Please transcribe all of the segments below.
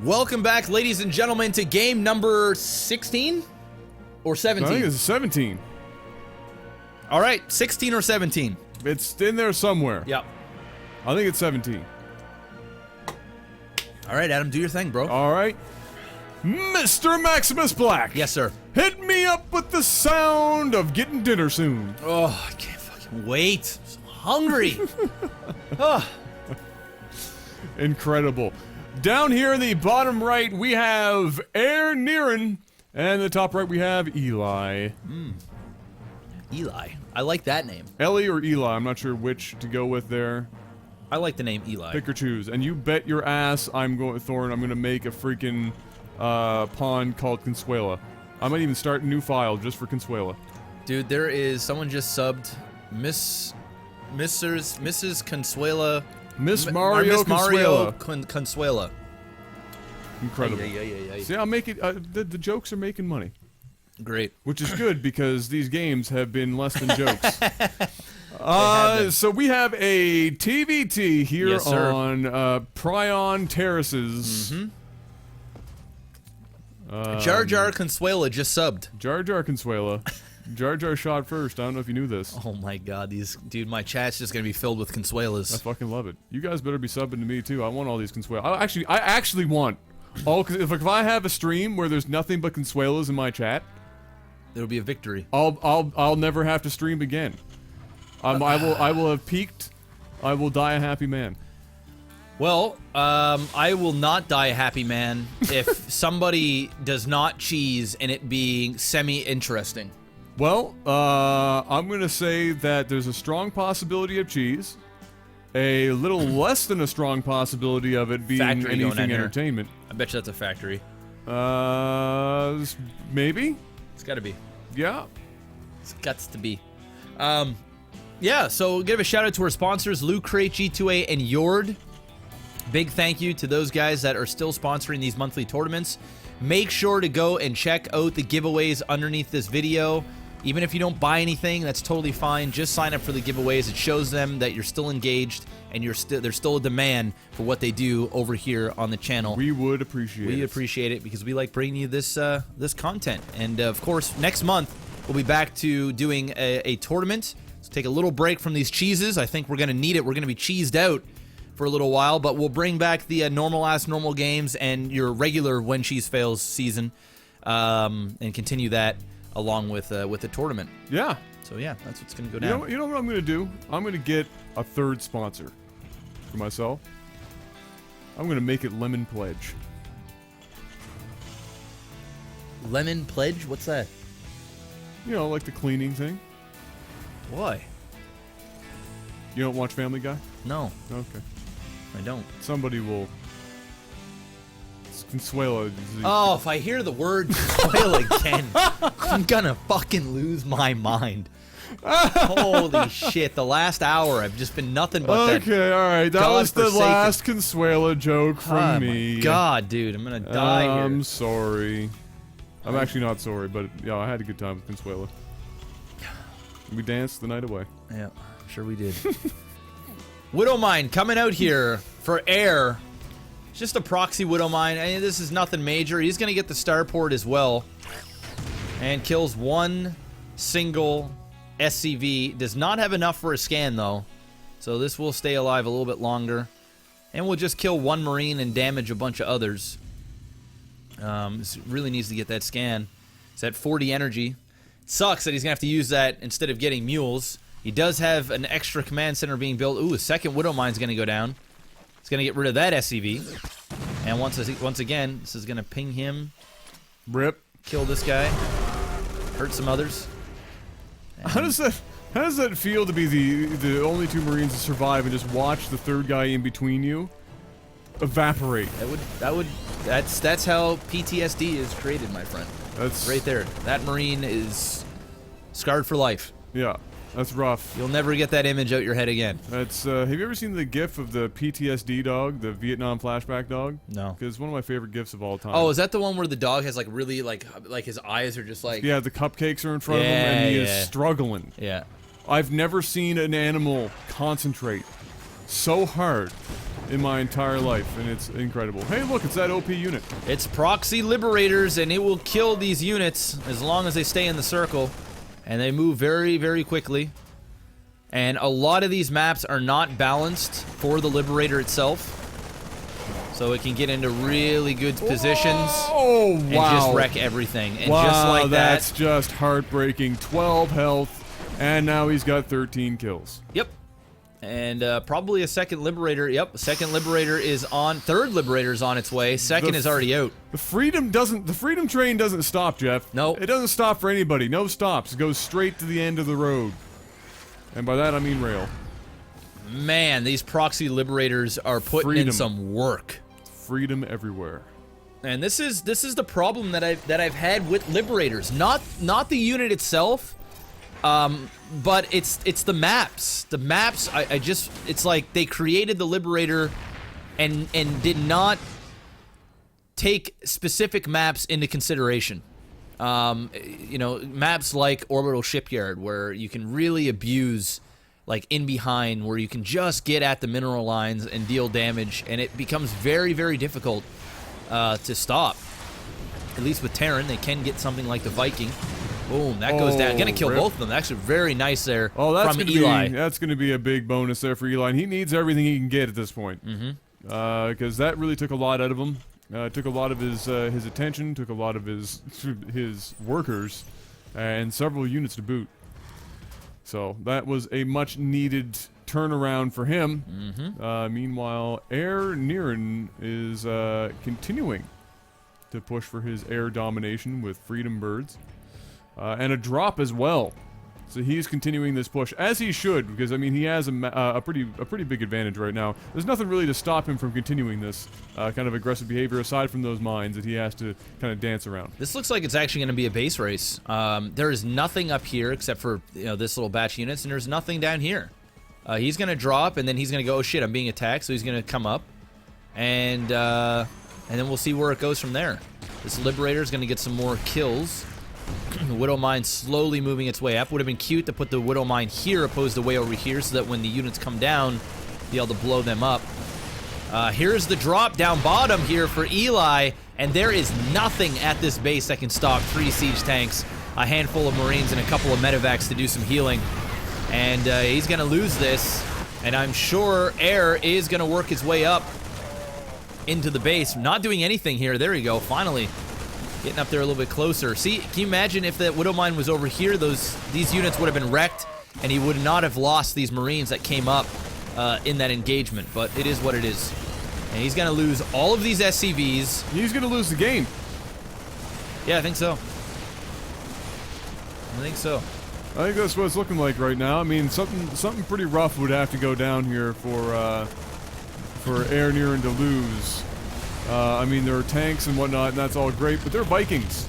Welcome back, ladies and gentlemen, to game number 16 or 17? I think it's 17. All right, 16 or 17. It's in there somewhere. Yep. I think it's 17. All right, Adam, do your thing, bro. All right. Mr. MaximusBlack. Yes, sir. Hit me up with the sound of getting dinner soon. Oh, I can't fucking wait. I'm so hungry. Oh. Incredible. Down here in the bottom right, we have Air Niren, and the top right we have Eli. Eli. I like that name. Ellie or Eli, I'm not sure which to go with there. I like the name Eli. Pick or choose. And you bet your ass I'm going, Thorn, I'm gonna make a freaking pawn called Consuela. I might even start a new file just for Consuela. Dude, there is someone just subbed Mrs. Consuela. Miss Mario Consuela. Consuela. Incredible. Yeah. See, I'm making the jokes are making money. Great. Which is good because these games have been less than jokes. So we have a TVT here Yes, sir. on Prion Terraces. Jar Jar Consuela just subbed. Jar Jar Consuela. Jar Jar shot first. I don't know if you knew this. Oh my god, dude, my chat's just gonna be filled with Consuelas. I fucking love it. You guys better be subbing to me too. I want all these Consuelas. I actually want all. Cause if I have a stream where there's nothing but Consuelas in my chat, It'll be a victory. I'll never have to stream again. I will have peaked. I will die a happy man. Well, I will not die a happy man if somebody does not cheese and it being semi-interesting. Well, I'm gonna say that there's a strong possibility of cheese, a little less than a strong possibility of it being Factory going anything on here. entertainment. I bet you that's a factory. Maybe? It's gotta be. Yeah. It's guts to be. Yeah, so give a shout out to our sponsors, Lootcrate, G2A, and JORD. Big thank you to those guys that are still sponsoring these monthly tournaments. Make sure to go and check out the giveaways underneath this video. Even if you don't buy anything, that's totally fine. Just sign up for the giveaways. It shows them that you're still engaged and there's still a demand for what they do over here on the channel. We would appreciate it. We appreciate it because we like bringing you this this content. And of course, next month we'll be back to doing a tournament. So take a little break from these cheeses. I think we're gonna need it. We're gonna be cheesed out for a little while, but we'll bring back the normal games and your regular When Cheese Fails season, and continue that along with the tournament. Yeah. So yeah, that's what's gonna go down. You know what I'm gonna do? I'm gonna get a third sponsor for myself. I'm gonna make it Lemon Pledge. Lemon Pledge? What's that? You know, like the cleaning thing. Why? You don't watch Family Guy? No, Okay. I don't. Somebody will. Consuela. Oh, if I hear the word Consuela again, I'm gonna fucking lose my mind. Holy shit, the last hour I've just been nothing but that. Okay, alright. That was the godforsaken- last Consuela joke from me. My god, dude, I'm gonna die here. I'm sorry. I'm actually not sorry, but yeah, I had a good time with Consuela. We danced the night away. Yeah, sure we did. Widowmine coming out here for air. Just a proxy Widowmine. I mean, this is nothing major. He's going to get the starport as well. And kills one single SCV. Does not have enough for a scan, though. So this will stay alive a little bit longer. And we'll just kill one Marine and damage a bunch of others. This really needs to get that scan. It's at 40 energy. Sucks that he's going to have to use that instead of getting mules. He does have an extra command center being built. Ooh, a second Widowmine's going to go down. It's going to get rid of that SCV. And once again, this is going to ping him. Rip. Kill this guy. Hurt some others. And How does that feel to be the only two Marines to survive and just watch the third guy in between you evaporate? That's how PTSD is created, my friend. That's Right there. That Marine is scarred for life. Yeah, that's rough. You'll never get that image out your head again. That's have you ever seen the GIF of the PTSD dog, the Vietnam flashback dog? No. Because it's one of my favorite GIFs of all time. Oh, is that the one where the dog has like really like his eyes are just like Yeah, the cupcakes are in front of him and he is struggling. Yeah. I've never seen an animal concentrate so hard in my entire life, and it's incredible. Hey, look, it's that OP unit. It's proxy liberators, and it will kill these units as long as they stay in the circle. And they move very, very quickly. And a lot of these maps are not balanced for the liberator itself. So it can get into really good positions and just wreck everything. And just like that, that's just heartbreaking. 12 health, and now he's got 13 kills. Yep. And probably a second liberator. Yep, second liberator is on. Third liberator is on its way. Second is already out. The freedom train doesn't stop, Jeff. No. It doesn't stop for anybody. No stops. It goes straight to the end of the road. And by that I mean rail. Man, these proxy liberators are putting in some work. Freedom everywhere. And this is the problem that I've had with liberators. Not the unit itself. But it's the maps. The maps, it's like they created the Liberator and did not take specific maps into consideration. You know, maps like Orbital Shipyard, where you can really abuse, like, in behind, where you can just get at the mineral lines and deal damage, and it becomes very, very difficult to stop. At least with Terran, they can get something like the Viking. Boom, that goes down. Gonna kill both of them. Actually, very nice there from Eli. That's gonna be a big bonus there for Eli. And he needs everything he can get at this point. Because that really took a lot out of him. Took a lot of his attention, took a lot of his workers, and several units to boot. So that was a much needed turnaround for him. Meanwhile, Air Niren is continuing to push for his air domination with Freedom Birds. And a drop as well. So he's continuing this push, as he should, because, I mean, he has a pretty big advantage right now. There's nothing really to stop him from continuing this kind of aggressive behavior, aside from those mines that he has to kind of dance around. This looks like it's actually going to be a base race. There is nothing up here except for, you know, this little batch of units, and there's nothing down here. He's going to drop, and then he's going to go, oh shit, I'm being attacked, so he's going to come up. And then we'll see where it goes from there. This Liberator is going to get some more kills. The Widow Mine slowly moving its way up. Would have been cute to put the Widow Mine here opposed to way over here so that when the units come down, be able to blow them up. Here's the drop down bottom here for Eli, and there is nothing at this base that can stop 3 siege tanks, a handful of Marines, and a couple of medevacs to do some healing. And he's going to lose this, and I'm sure Air is going to work his way up into the base. Not doing anything here. There you go, finally. Getting up there a little bit closer. See, can you imagine if that Widow Mine was over here, these units would have been wrecked, and he would not have lost these Marines that came up in that engagement, but it is what it is. And he's going to lose all of these SCVs. He's going to lose the game. Yeah, I think so. I think so. I think that's what it's looking like right now. I mean, something pretty rough would have to go down here for Air Niren to lose. I mean, there are tanks and whatnot, and that's all great, but they're Vikings.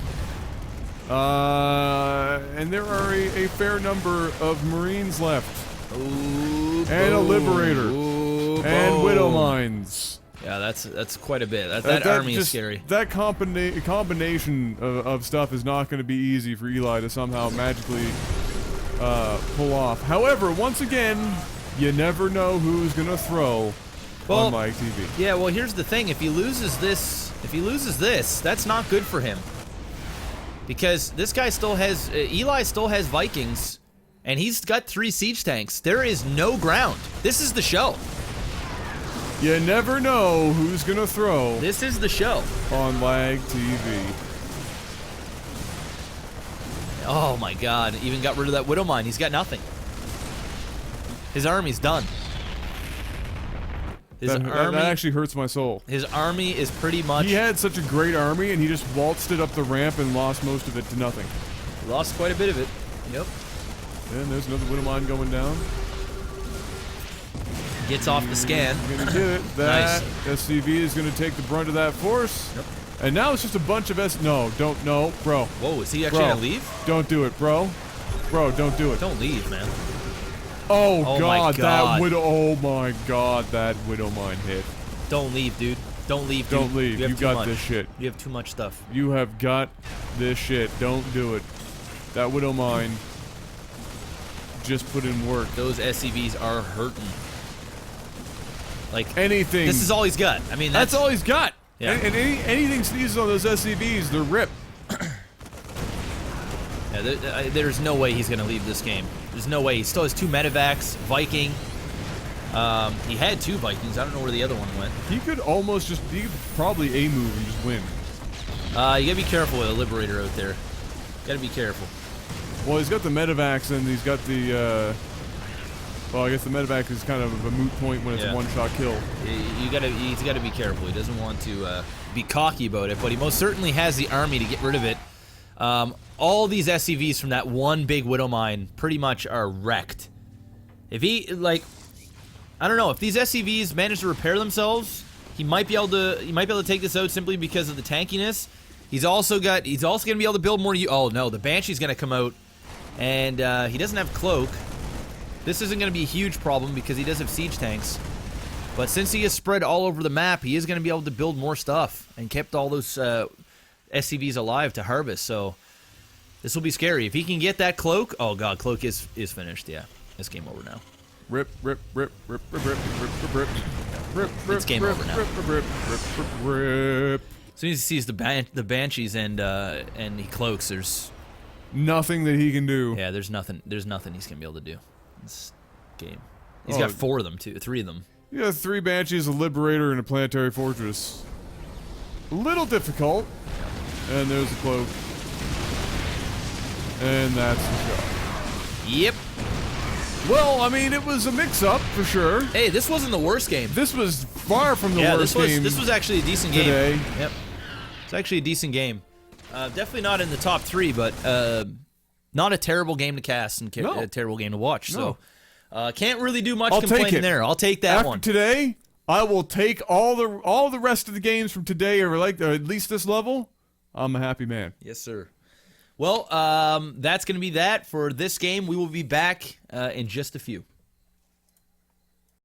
And there are a fair number of Marines left. Ooh, and a Liberator. Ooh, and Widow Mines. Yeah, that's quite a bit. That army is scary. That combination of stuff is not going to be easy for Eli to somehow magically pull off. However, once again, you never know who's going to throw on LAGTV. Yeah, well, here's the thing. If he loses this, that's not good for him. Because this guy still has, Eli still has Vikings, and he's got 3 siege tanks. There is no ground. This is the show. You never know who's going to throw. This is the show. On LAGTV. Oh my god, even got rid of that Widow Mine. He's got nothing. His army's done. That actually hurts my soul. His army is pretty much... He had such a great army, and he just waltzed it up the ramp and lost most of it to nothing. Lost quite a bit of it. Yep. And there's another Widow Mine going down. Gets off the scan. Gonna get it. That Nice. SCV is gonna take the brunt of that force. Yep. And now it's just a bunch of No, bro. Whoa, is he actually gonna leave? Don't do it, bro. Bro, don't do it. Don't leave, man. Oh my god, God. that Widow. Oh my god, that Widow Mine hit. Don't leave, dude. Don't leave, dude. Don't leave. You got this shit. You have too much stuff. You have got this shit. Don't do it. That Widow Mine just put in work. Those SCVs are hurting. Like anything. This is all he's got. I mean, that's all he's got. Yeah. And anything sneezes on those SCVs, they're ripped. Yeah, there's no way he's gonna leave this game. There's no way. He still has 2 medevacs, Viking. He had 2 Vikings. I don't know where the other one went. He could probably A move and just win. You gotta be careful with a Liberator out there. Gotta be careful. Well, he's got the medevacs and he's got the. Well, I guess the medevac is kind of a moot point when it's a one-shot kill. He's gotta be careful. He doesn't want to be cocky about it, but he most certainly has the army to get rid of it. All these SCVs from that one big Widow Mine pretty much are wrecked. If he, like, I don't know, if these SCVs manage to repair themselves, he might be able to take this out simply because of the tankiness. He's also gonna be able to build more. Oh no, the Banshee's gonna come out, and he doesn't have Cloak. This isn't gonna be a huge problem because he does have siege tanks. But since he is spread all over the map, he is gonna be able to build more stuff and kept all those SCVs alive to harvest. So this will be scary. If he can get that Cloak, oh god, Cloak is finished. Yeah, it's game over now. Rip, rip, rip, rip, rip, rip, rip, rip, rip, It's game over now. rip, rip, rip, rip, rip. As soon as he sees the Banshees and he cloaks, there's nothing that he can do. yeah, there's nothing he's gonna be able to do. This game. He's got 4 of them too, 3 of them. You got 3 Banshees, a Liberator, and a Planetary Fortress. A little difficult. And there's the Cloak. And that's the shot. Yep. Well, I mean, it was a mix-up for sure. Hey, this wasn't the worst game. This was far from the worst game. This was actually a decent today. game. Yep. It's actually a decent game. Definitely not in the top 3, but not a terrible game to cast and a terrible game to watch. No. So can't really do much I'll take complaining it. there. I'll take that After one. today, I will take all the rest of the games from today, or like at least this level. I'm a happy man. Yes, sir. Well, that's going to be that for this game. We will be back in just a few.